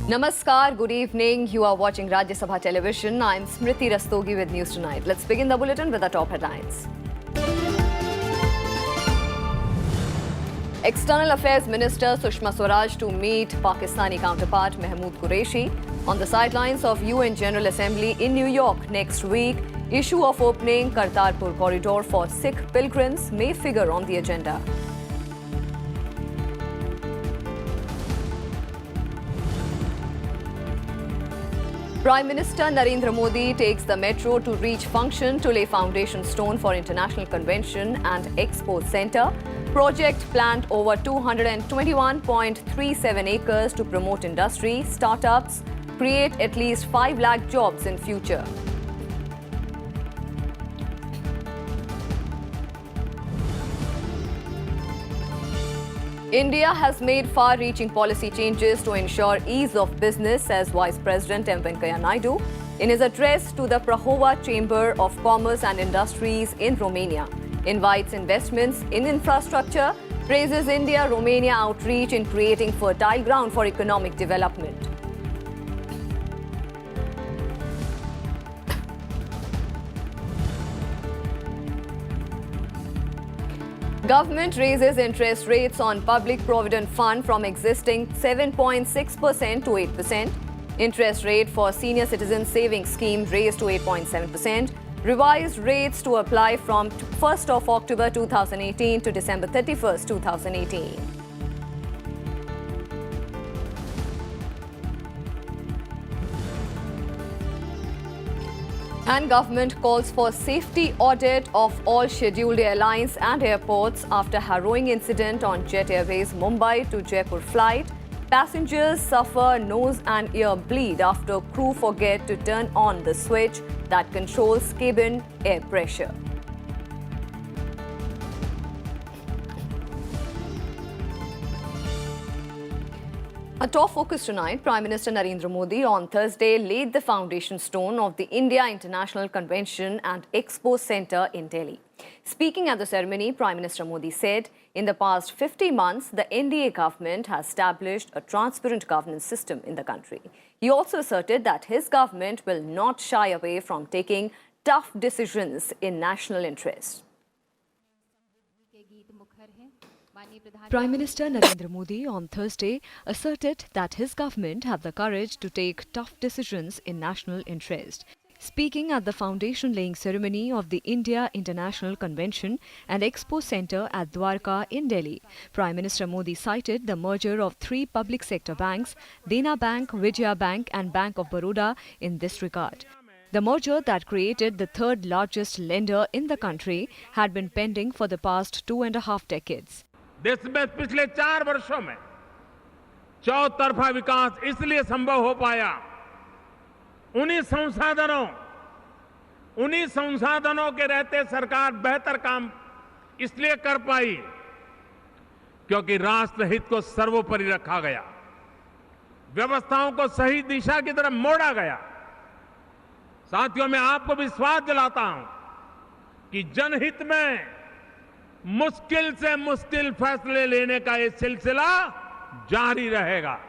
Namaskar, good evening. You are watching Rajya Sabha television. I am Smriti Rastogi with News Tonight. Let's begin the bulletin with the top headlines. External Affairs Minister Sushma Swaraj to meet Pakistani counterpart Mahmood Qureshi on the sidelines of UN General Assembly in New York next week. Issue of opening Kartarpur corridor for Sikh pilgrims may figure on the agenda. Prime Minister Narendra Modi takes the metro to reach function to lay foundation stone for International Convention and Expo Centre. Project planned over 221.37 acres to promote industry, startups, create at least 5 lakh jobs in future. India has made far-reaching policy changes to ensure ease of business, says Vice President M. Venkaiah Naidu in his address to the Prahova Chamber of Commerce and Industries in Romania. Invites investments in infrastructure, praises India-Romania outreach in creating fertile ground for economic development. Government raises interest rates on Public Provident Fund from existing 7.6% to 8%. Interest rate for Senior Citizen Savings Scheme raised to 8.7%. Revised rates to apply from 1st of October 2018 to December 31st, 2018. And government calls for safety audit of all scheduled airlines and airports after harrowing incident on Jet Airways Mumbai to Jaipur flight. Passengers suffer nose and ear bleed after crew forget to turn on the switch that controls cabin air pressure. A top focus tonight, Prime Minister Narendra Modi on Thursday laid the foundation stone of the India International Convention and Expo Centre in Delhi. Speaking at the ceremony, Prime Minister Modi said, in the past 50 months, the NDA government has established a transparent governance system in the country. He also asserted that his government will not shy away from taking tough decisions in national interest. Prime Minister Narendra Modi on Thursday asserted that his government have the courage to take tough decisions in national interest. Speaking at the foundation-laying ceremony of the India International Convention and Expo Centre at Dwarka in Delhi, Prime Minister Modi cited the merger of 3 public sector banks, Dena Bank, Vijaya Bank and Bank of Baroda in this regard. The merger that created the 3rd largest lender in the country had been pending for the past 2.5 decades. देश में पिछले 4 वर्षों में चौतरफा विकास इसलिए संभव हो पाया उन्हीं संसाधनों के रहते सरकार बेहतर काम इसलिए कर पाई क्योंकि राष्ट्रहित को सर्वोपरि रखा गया, व्यवस्थाओं को सही दिशा की तरफ मोड़ा गया। साथियों, मैं आपको विश्वास दिलाता हूं कि जनहित में मुश्किल से मुश्किल फैसले लेने का ये सिलसिला जारी रहेगा.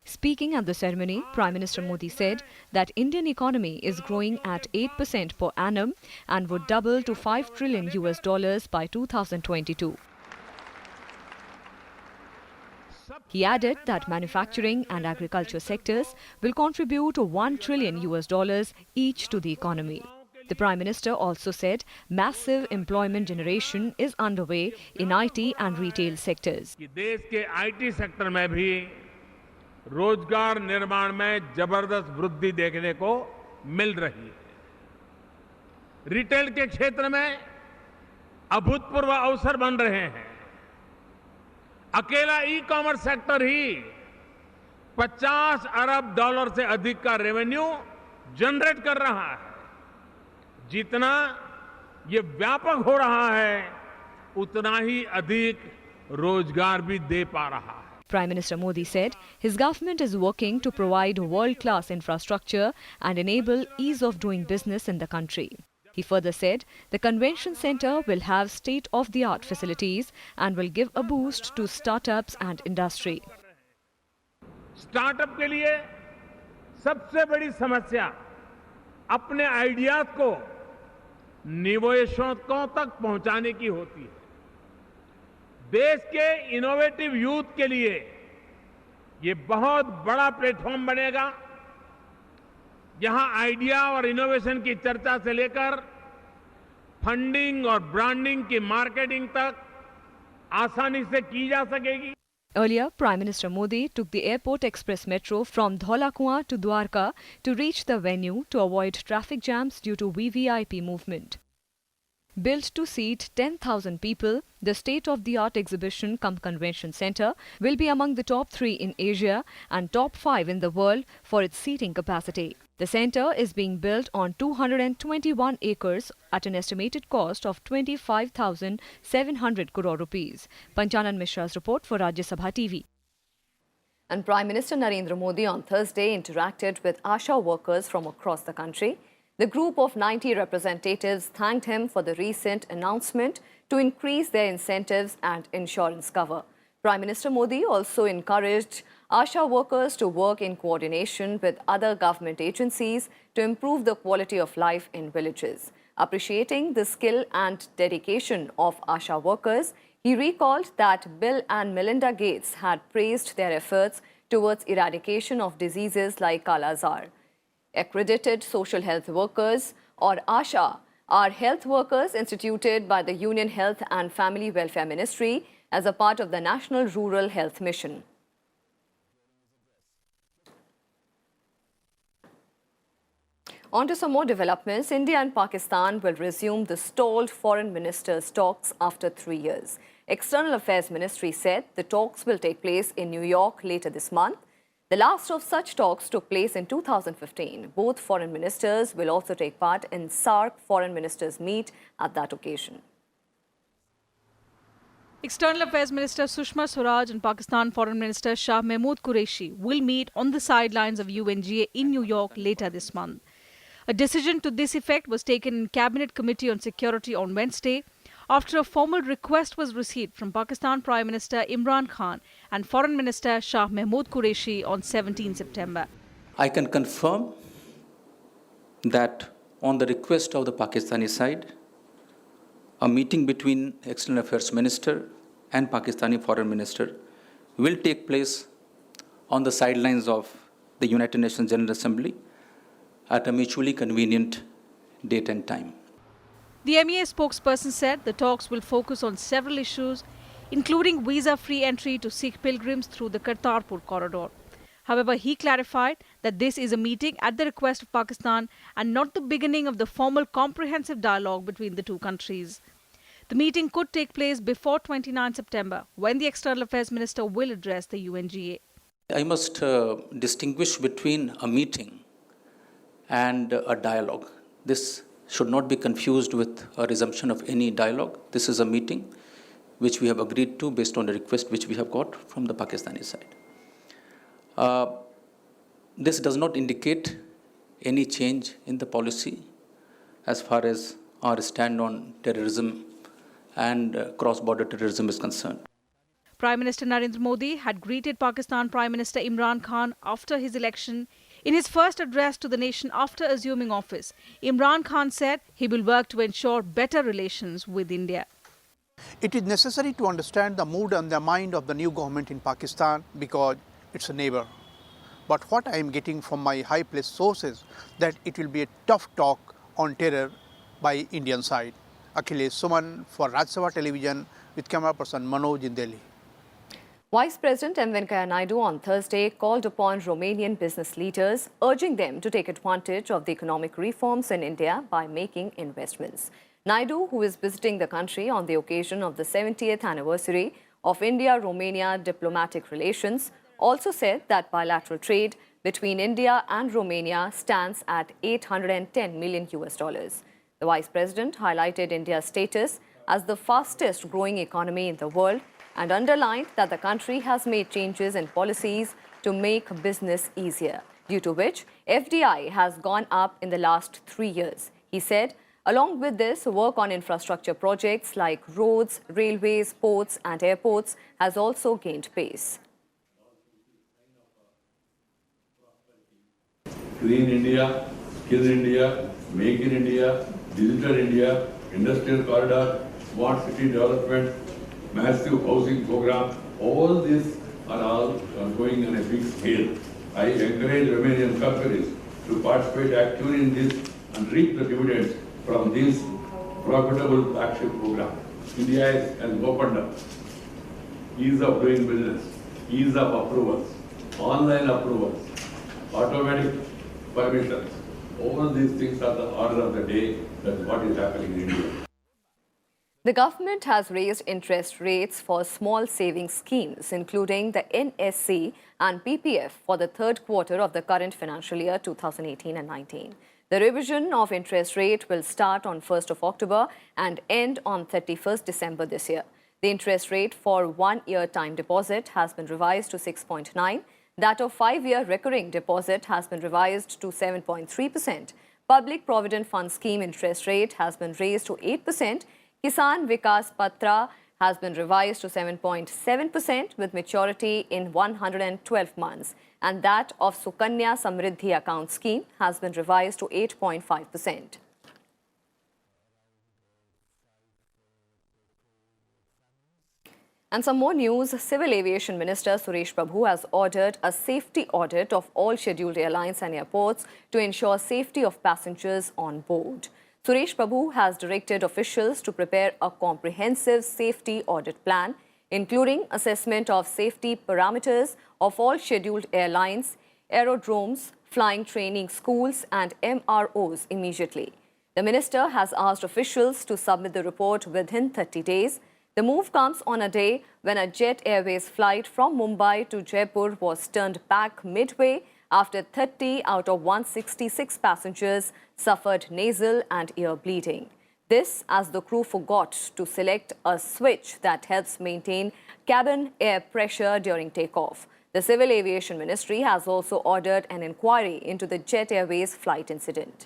Speaking at the ceremony, Prime Minister Modi said that Indian economy is growing at 8% per annum and would double to $5 trillion by 2022. He added that manufacturing and agriculture sectors will contribute $1 trillion each to the economy. The Prime Minister also said massive employment generation is underway in IT and retail sectors. देश के IT sector में भी रोजगार निर्माण में जबरदस्त वृद्धि देखने को मिल रही है. रिटेल के क्षेत्र में अभूतपूर्व अवसर बन रहे हैं. अकेला ई-कॉमर्स सेक्टर ही $50 अरब से अधिक का रेवेन्यू जनरेट कर रहा है. जितना ये व्यापक हो रहा है उतना ही अधिक रोजगार भी दे पा रहा है. Prime Minister Modi said his government is working to provide world-class infrastructure and enable ease of doing business in the country. He further said the convention centre will have state-of-the-art facilities and will give a boost to startups and industry. Startup के लिए सबसे बड़ी समस्या अपने ideas को निवेशकों तक पहुंचाने की होती है। देश के इनोवेटिव यूथ के लिए ये बहुत बड़ा प्लेटफॉर्म बनेगा, जहां आइडिया और इनोवेशन की चर्चा से लेकर फंडिंग और ब्रांडिंग की मार्केटिंग तक आसानी से की जा सकेगी। Earlier, Prime Minister Modi took the Airport Express Metro from Dholakua to Dwarka to reach the venue to avoid traffic jams due to VVIP movement. Built to seat 10,000 people, the state-of-the-art exhibition cum convention centre will be among the top 3 in Asia and top 5 in the world for its seating capacity. The centre is being built on 221 acres at an estimated cost of 25,700 crore rupees. Panchanan Mishra's report for Rajya Sabha TV. And Prime Minister Narendra Modi on Thursday interacted with ASHA workers from across the country. The group of 90 representatives thanked him for the recent announcement to increase their incentives and insurance cover. Prime Minister Modi also encouraged ASHA workers to work in coordination with other government agencies to improve the quality of life in villages. Appreciating the skill and dedication of ASHA workers, he recalled that Bill and Melinda Gates had praised their efforts towards eradication of diseases like Kala-Azar. Accredited social health workers, or ASHA, are health workers instituted by the Union Health and Family Welfare Ministry as a part of the National Rural Health Mission. On to some more developments. India and Pakistan will resume the stalled foreign ministers' talks after 3 years. External Affairs Ministry said the talks will take place in New York later this month. The last of such talks took place in 2015. Both foreign ministers will also take part in SAARC foreign ministers' meet at that occasion. External Affairs Minister Sushma Swaraj and Pakistan Foreign Minister Shah Mahmood Qureshi will meet on the sidelines of UNGA in New York later this month. A decision to this effect was taken in Cabinet Committee on Security on Wednesday after a formal request was received from Pakistan Prime Minister Imran Khan and Foreign Minister Shah Mahmood Qureshi on 17 September. I can confirm that on the request of the Pakistani side, a meeting between External Affairs Minister and Pakistani Foreign Minister will take place on the sidelines of the United Nations General Assembly at a mutually convenient date and time. The MEA spokesperson said the talks will focus on several issues, including visa-free entry to Sikh pilgrims through the Kartarpur corridor. However, he clarified that this is a meeting at the request of Pakistan and not the beginning of the formal comprehensive dialogue between the two countries. The meeting could take place before 29 September, when the External Affairs Minister will address the UNGA. I must distinguish between a meeting and a dialogue. This should not be confused with a resumption of any dialogue. This is a meeting which we have agreed to based on a request which we have got from the Pakistani side. This does not indicate any change in the policy as far as our stand on terrorism and cross-border terrorism is concerned. Prime Minister Narendra Modi had greeted Pakistan Prime Minister Imran Khan after his election. In his first address to the nation after assuming office, Imran Khan said he will work to ensure better relations with India. It is necessary to understand the mood and the mind of the new government in Pakistan because it's a neighbor. But what I am getting from my high-placed sources that it will be a tough talk on terror by Indian side. Akhilesh Suman for Rajya Sabha Television with camera person Manoj in Delhi. Vice President M. Venkaiah Naidu on Thursday called upon Romanian business leaders, urging them to take advantage of the economic reforms in India by making investments. Naidu, who is visiting the country on the occasion of the 70th anniversary of India-Romania diplomatic relations, also said that bilateral trade between India and Romania stands at $810 million. The Vice President highlighted India's status as the fastest growing economy in the world and underlined that the country has made changes in policies to make business easier, due to which FDI has gone up in the last 3 years. He said, along with this, work on infrastructure projects like roads, railways, ports and airports has also gained pace. Clean India, Skill India, Make in India, Digital India, Industrial Corridor, Smart City Development, massive housing program, all these are all going on a big scale. I encourage Romanian companies to participate actively in this and reap the dividends from this profitable flagship program. India has opened up. Ease of doing business, ease of approvals, online approvals, automatic permissions. All these things are the order of the day. That's what is happening in India. The government has raised interest rates for small savings schemes, including the NSC and PPF, for the third quarter of the current financial year 2018 and 19. The revision of interest rate will start on 1st of October and end on 31st December this year. The interest rate for 1-year time deposit has been revised to 6.9%. That of 5-year recurring deposit has been revised to 7.3%. Public Provident Fund Scheme interest rate has been raised to 8%. Kisan Vikas Patra has been revised to 7.7% with maturity in 112 months. And that of Sukanya Samriddhi account scheme has been revised to 8.5%. And some more news. Civil Aviation Minister Suresh Prabhu has ordered a safety audit of all scheduled airlines and airports to ensure safety of passengers on board. Suresh Prabhu has directed officials to prepare a comprehensive safety audit plan, including assessment of safety parameters of all scheduled airlines, aerodromes, flying training schools and MROs immediately. The minister has asked officials to submit the report within 30 days. The move comes on a day when a Jet Airways flight from Mumbai to Jaipur was turned back midway after 30 out of 166 passengers suffered nasal and ear bleeding. This as the crew forgot to select a switch that helps maintain cabin air pressure during takeoff. The Civil Aviation Ministry has also ordered an inquiry into the Jet Airways flight incident.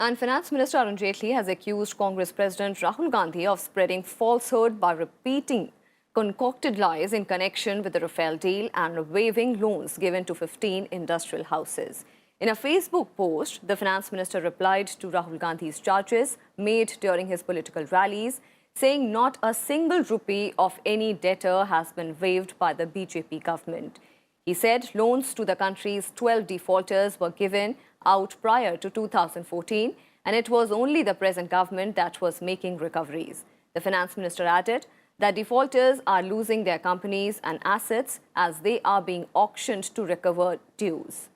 And Finance Minister Arun Shourie has accused Congress President Rahul Gandhi of spreading falsehood by repeating concocted lies in connection with the Rafale deal and waiving loans given to 15 industrial houses. In a Facebook post, the Finance Minister replied to Rahul Gandhi's charges made during his political rallies, saying not a single rupee of any debtor has been waived by the BJP government. He said loans to the country's 12 defaulters were given out prior to 2014, and it was only the present government that was making recoveries. The Finance Minister added that defaulters are losing their companies and assets as they are being auctioned to recover dues.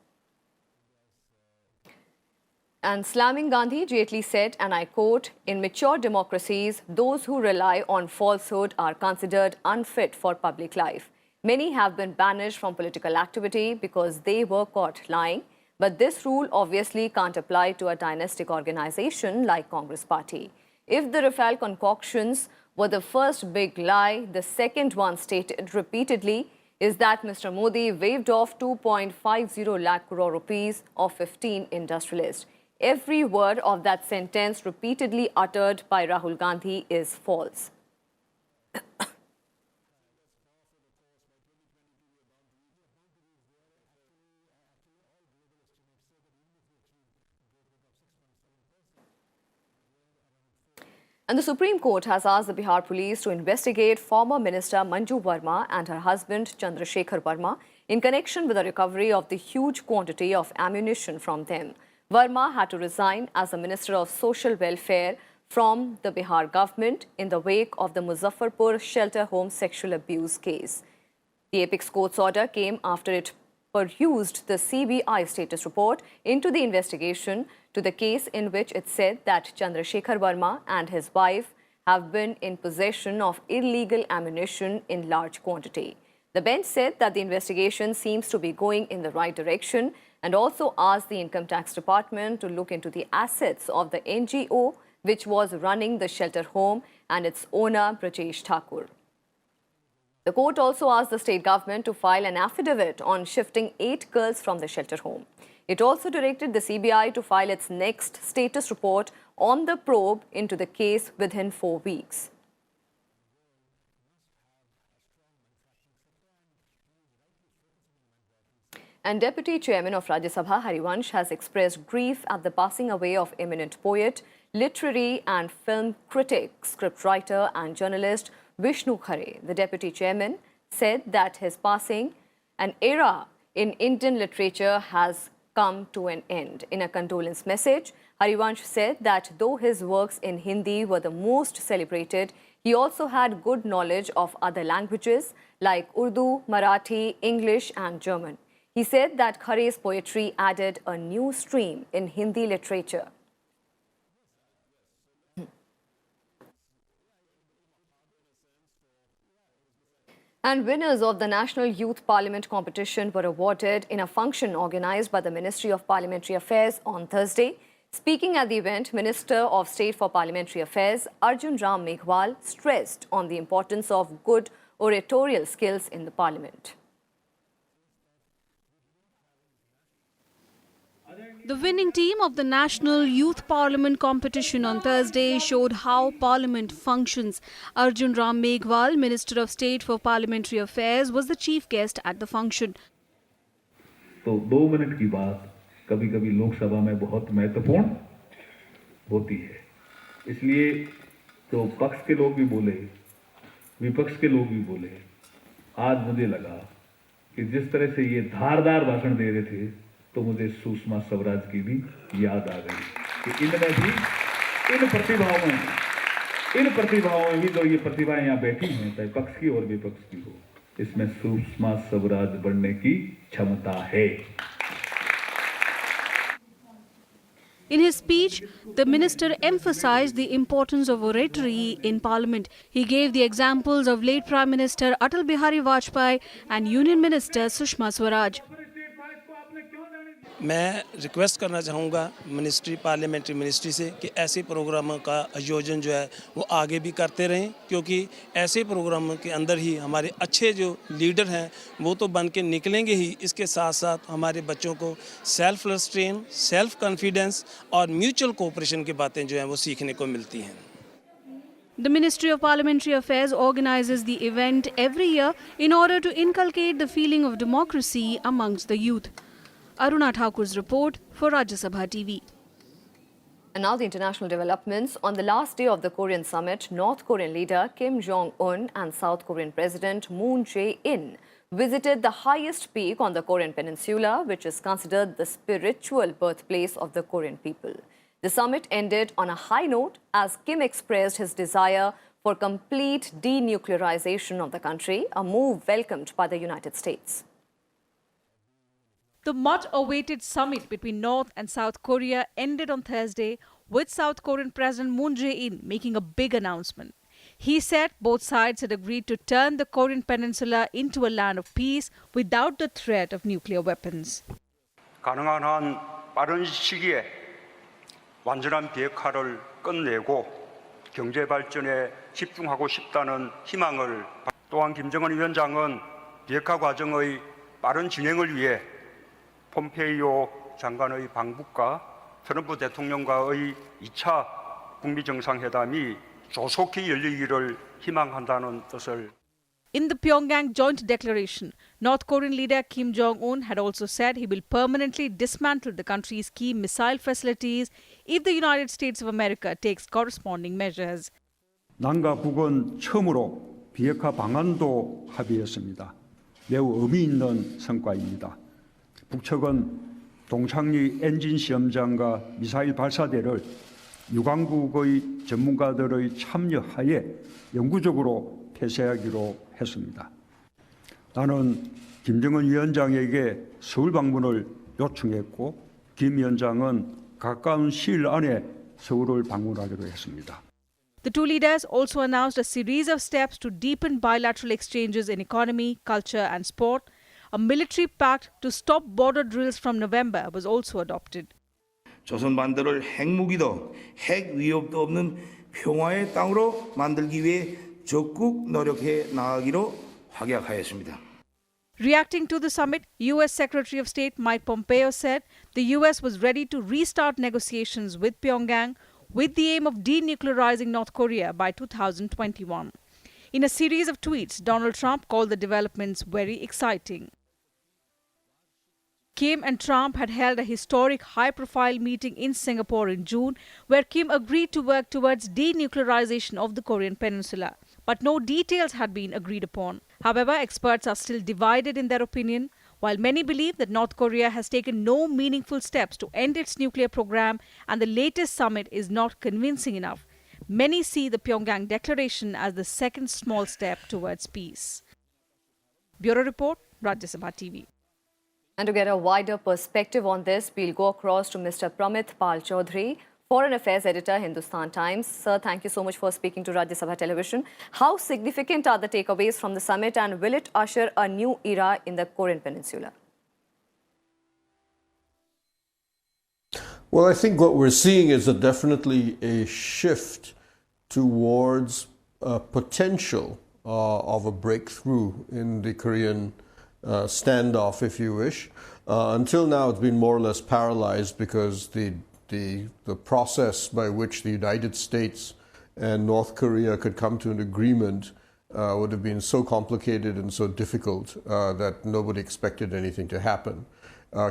And slamming Gandhi, Jaitley said, and I quote, "In mature democracies, those who rely on falsehood are considered unfit for public life. Many have been banished from political activity because they were caught lying. But this rule obviously can't apply to a dynastic organization like Congress Party. If the Rafale concoctions were the first big lie, the second one stated repeatedly is that Mr. Modi waived off 2.50 lakh crore rupees of 15 industrialists. Every word of that sentence repeatedly uttered by Rahul Gandhi is false." And the Supreme Court has asked the Bihar police to investigate former Minister Manju Verma and her husband Chandrasekhar Verma in connection with the recovery of the huge quantity of ammunition from them. Verma had to resign as the Minister of Social Welfare from the Bihar government in the wake of the Muzaffarpur shelter home sexual abuse case. The apex court's order came after it perused the CBI status report into the investigation to the case in which it said that Chandrasekhar Verma and his wife have been in possession of illegal ammunition in large quantity. The bench said that the investigation seems to be going in the right direction and also asked the Income Tax Department to look into the assets of the NGO which was running the shelter home and its owner Brajesh Thakur. The court also asked the state government to file an affidavit on shifting 8 girls from the shelter home. It also directed the CBI to file its next status report on the probe into the case within 4 weeks. And Deputy Chairman of Rajya Sabha, Harivansh, has expressed grief at the passing away of eminent poet, literary and film critic, scriptwriter and journalist Vishnu Khare. The Deputy Chairman said that his passing, an era in Indian literature, has come to an end. In a condolence message, Harivansh said that though his works in Hindi were the most celebrated, he also had good knowledge of other languages like Urdu, Marathi, English and German. He said that Khare's poetry added a new stream in Hindi literature. And winners of the National Youth Parliament competition were awarded in a function organized by the Ministry of Parliamentary Affairs on Thursday. Speaking at the event, Minister of State for Parliamentary Affairs Arun Meghwal stressed on the importance of good oratorial skills in the Parliament. The winning team of the National Youth Parliament competition on Thursday showed how Parliament functions. Arun Meghwal, Minister of State for Parliamentary Affairs, was the chief guest at the function. तो 2 minute की बात कभी-कभी लोकसभा में बहुत महत्वपूर्ण होती है। इसलिए तो पक्ष के लोग भी बोले, विपक्ष के लोग भी बोले। आज मुझे लगा कि जिस तरह से ये धारदार भाषण दे रहे थे, तो मुझे सुषमा स्वराज की भी याद आ गई कि इनमें भी इन प्रतिभाओं में भी जो ये प्रतिभाएं यहाँ बैठी हैं, चाहे पक्ष की और विपक्ष की हो, इसमें सुषमा स्वराज बनने की क्षमता है। In his speech, the minister emphasized the importance of oratory in Parliament. He gave the examples of late Prime Minister Atal Bihari Vajpayee and Union Minister Sushma Swaraj. मैं रिक्वेस्ट करना चाहूँगा पार्लियामेंट्री मिनिस्ट्री से कि ऐसे प्रोग्रामों का आयोजन जो है वो आगे भी करते रहें, क्योंकि ऐसे प्रोग्रामों के अंदर ही हमारे अच्छे जो लीडर हैं वो तो बन के निकलेंगे ही, इसके साथ साथ हमारे बच्चों को सेल्फ रिस्ट्रेन, सेल्फ कॉन्फिडेंस और म्यूचुअल कोऑपरेशन की बातें जो हैं वो सीखने को मिलती हैं। The Ministry of Parliamentary Affairs organizes the event every year in order to inculcate the feeling of democracy amongst the youth. Aruna Thakur's report for Rajya Sabha TV. And now the international developments. On the last day of the Korean summit, North Korean leader Kim Jong-un and South Korean President Moon Jae-in visited the highest peak on the Korean peninsula, which is considered the spiritual birthplace of the Korean people. The summit ended on a high note as Kim expressed his desire for complete denuclearization of the country, a move welcomed by the United States. The much-awaited summit between North and South Korea ended on Thursday with South Korean President Moon Jae-in making a big announcement. He said both sides had agreed to turn the Korean peninsula into a land of peace without the threat of nuclear weapons. 가능한 한 빠른 시기에 완전한 비핵화를 끝내고 경제 발전에 집중하고 싶다는 희망을, 또한 김정은 위원장은 비핵화 과정의 빠른 진행을 위해 폼페이오 장관의 방북과 트럼프 대통령과의 2차 북미 정상회담이 조속히 열리기를 희망한다는 뜻을. In the Pyongyang joint declaration, North Korean leader Kim Jong-un had also said he will permanently dismantle the country's key missile facilities if the United States of America takes corresponding measures. 남과 북은 처음으로 비핵화 방안도 합의했습니다. 매우 의미 있는 성과입니다. 북측은 동창리 엔진 시험장과 미사일 발사대를 유관국의 전문가들의 참여하에 영구적으로 폐쇄하기로 했습니다. 나는 김정은 위원장에게 서울 방문을 요청했고 김 위원장은 가까운 시일 안에 서울을 방문하기로 했습니다. The two leaders also announced a series of steps to deepen bilateral exchanges in economy, culture and sport. A military pact to stop border drills from November was also adopted. 조선 반도를 핵무기도 핵 위협도 없는 평화의 땅으로 만들기 위해 적극 노력해 나가기로 확약하였습니다. Reacting to the summit, U.S. Secretary of State Mike Pompeo said the U.S. was ready to restart negotiations with Pyongyang with the aim of denuclearizing North Korea by 2021. In a series of tweets, Donald Trump called the developments very exciting. Kim and Trump had held a historic high-profile meeting in Singapore in June, where Kim agreed to work towards denuclearization of the Korean peninsula. But no details had been agreed upon. However, experts are still divided in their opinion. While many believe that North Korea has taken no meaningful steps to end its nuclear program and the latest summit is not convincing enough, many see the Pyongyang declaration as the second small step towards peace. Bureau Report, Rajya Sabha TV. And to get a wider perspective on this, we'll go across to Mr. Pramit Pal Chaudhury, Foreign Affairs Editor, Hindustan Times. Sir, thank you so much for speaking to Rajya Sabha Television. How significant are the takeaways from the summit, and will it usher a new era in the Korean Peninsula? Well, I think what we're seeing is definitely a shift towards potential of a breakthrough in the Korean standoff, if you wish. Until now, it's been more or less paralyzed because the process by which the United States and North Korea could come to an agreement would have been so complicated and so difficult that nobody expected anything to happen.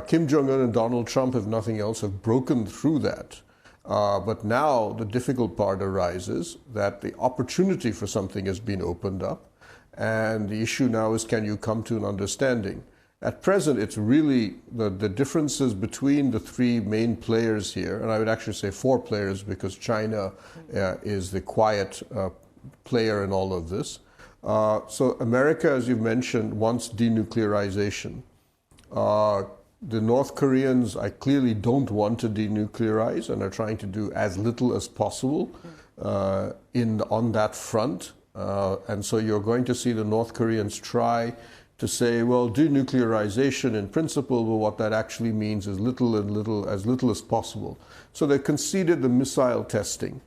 Kim Jong-un and Donald Trump, if nothing else, have broken through that. But now the difficult part arises that the opportunity for something has been opened up. And the issue now is, can you come to an understanding? At present, it's really the differences between the three main players here, and I would actually say four players because China is the quiet player in all of this. So America, as you've mentioned, wants denuclearization. The North Koreans, I clearly don't want to denuclearize and are trying to do as little as possible on that front. And so you're going to see the North Koreans try to say, well, denuclearization in principle, but what that actually means is as little as possible. So they conceded the missile testing,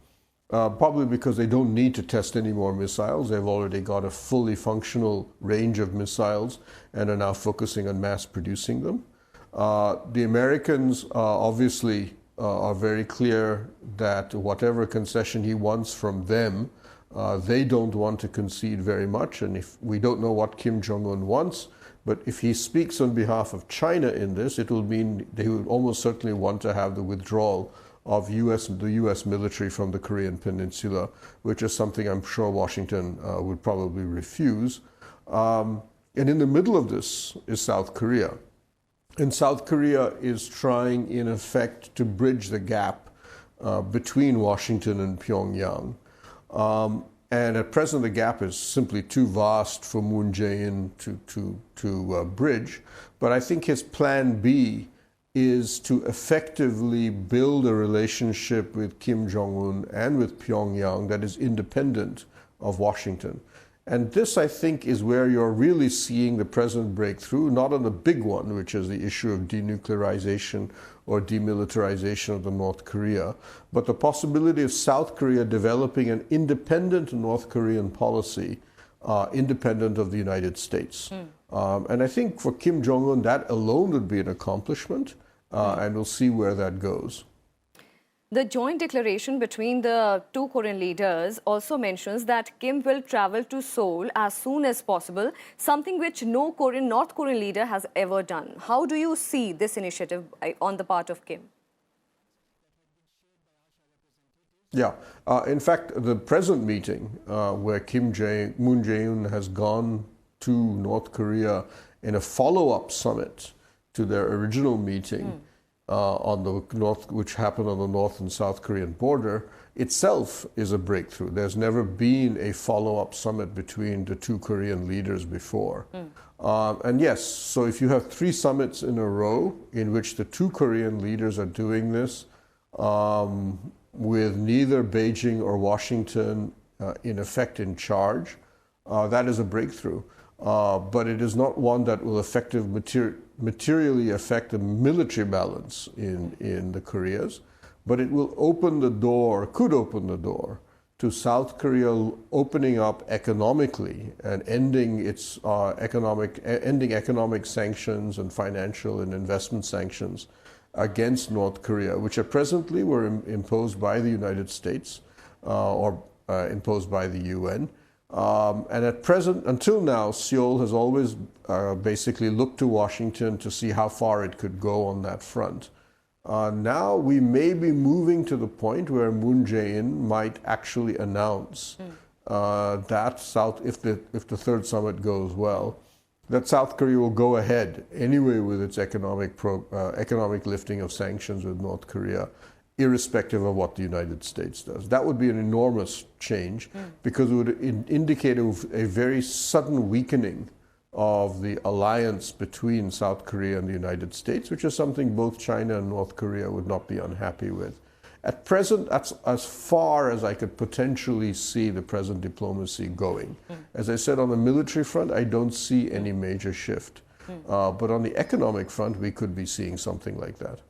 probably because they don't need to test any more missiles. They've already got a fully functional range of missiles and are now focusing on mass producing them. The Americans obviously are very clear that whatever concession he wants from them, they don't want to concede very much, and if we don't know what Kim Jong-un wants, but if he speaks on behalf of China in this, it will mean they would almost certainly want to have the withdrawal of the U.S. military from the Korean Peninsula, which is something I'm sure Washington would probably refuse. And in the middle of this is South Korea. And South Korea is trying, in effect, to bridge the gap between Washington and Pyongyang. And at present, the gap is simply too vast for Moon Jae-in to bridge. But I think his plan B is to effectively build a relationship with Kim Jong-un and with Pyongyang that is independent of Washington. And this, I think, is where you're really seeing the present breakthrough, not on the big one, which is the issue of denuclearization or demilitarization of the North Korea, but the possibility of South Korea developing an independent North Korean policy, independent of the United States. And I think for Kim Jong-un, that alone would be an accomplishment, and we'll see where that goes. The joint declaration between the two Korean leaders also mentions that Kim will travel to Seoul as soon as possible, something which no North Korean leader has ever done. How do you see this initiative on the part of Kim? Yeah, in fact, the present meeting where Moon Jae-in has gone to North Korea in a follow-up summit to their original meeting, which happened on the North and South Korean border, itself is a breakthrough. There's never been a follow-up summit between the two Korean leaders before. And yes, so if you have 3 summits in a row in which the two Korean leaders are doing this, with neither Beijing or Washington in effect in charge, that is a breakthrough. But it is not one that will materially affect the military balance in the Koreas, but it will could open the door to South Korea opening up economically and ending economic sanctions and financial and investment sanctions against North Korea, which presently were imposed by the United States or imposed by the UN. And at present, until now, Seoul has always basically looked to Washington to see how far it could go on that front. Now we may be moving to the point where Moon Jae-in might actually announce that if the third summit goes well, that South Korea will go ahead anyway with its economic lifting of sanctions with North Korea, irrespective of what the United States does. That would be an enormous change because it would indicate a very sudden weakening of the alliance between South Korea and the United States, which is something both China and North Korea would not be unhappy with. At present, that's as far as I could potentially see the present diplomacy going. As I said, on the military front, I don't see any major shift. But on the economic front, we could be seeing something like that.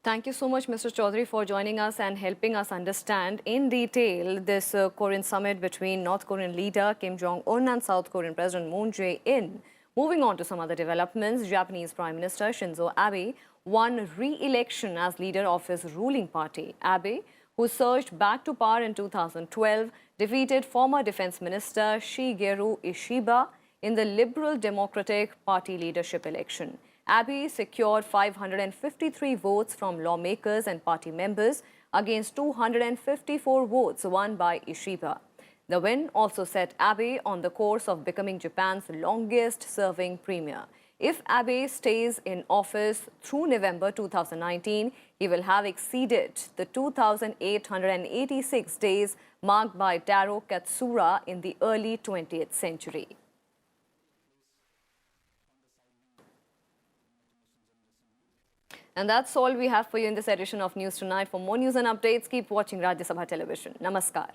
Thank you so much, Mr. Chaudhury, for joining us and helping us understand in detail this Korean summit between North Korean leader Kim Jong-un and South Korean President Moon Jae-in. Moving on to some other developments, Japanese Prime Minister Shinzo Abe won re-election as leader of his ruling party. Abe, who surged back to power in 2012, defeated former Defense Minister Shigeru Ishiba in the Liberal Democratic Party leadership election. Abe secured 553 votes from lawmakers and party members against 254 votes won by Ishiba. The win also set Abe on the course of becoming Japan's longest-serving premier. If Abe stays in office through November 2019, he will have exceeded the 2,886 days marked by Taro Katsura in the early 20th century. And that's all we have for you in this edition of News Tonight. For more news and updates, keep watching Rajya Sabha Television. Namaskar.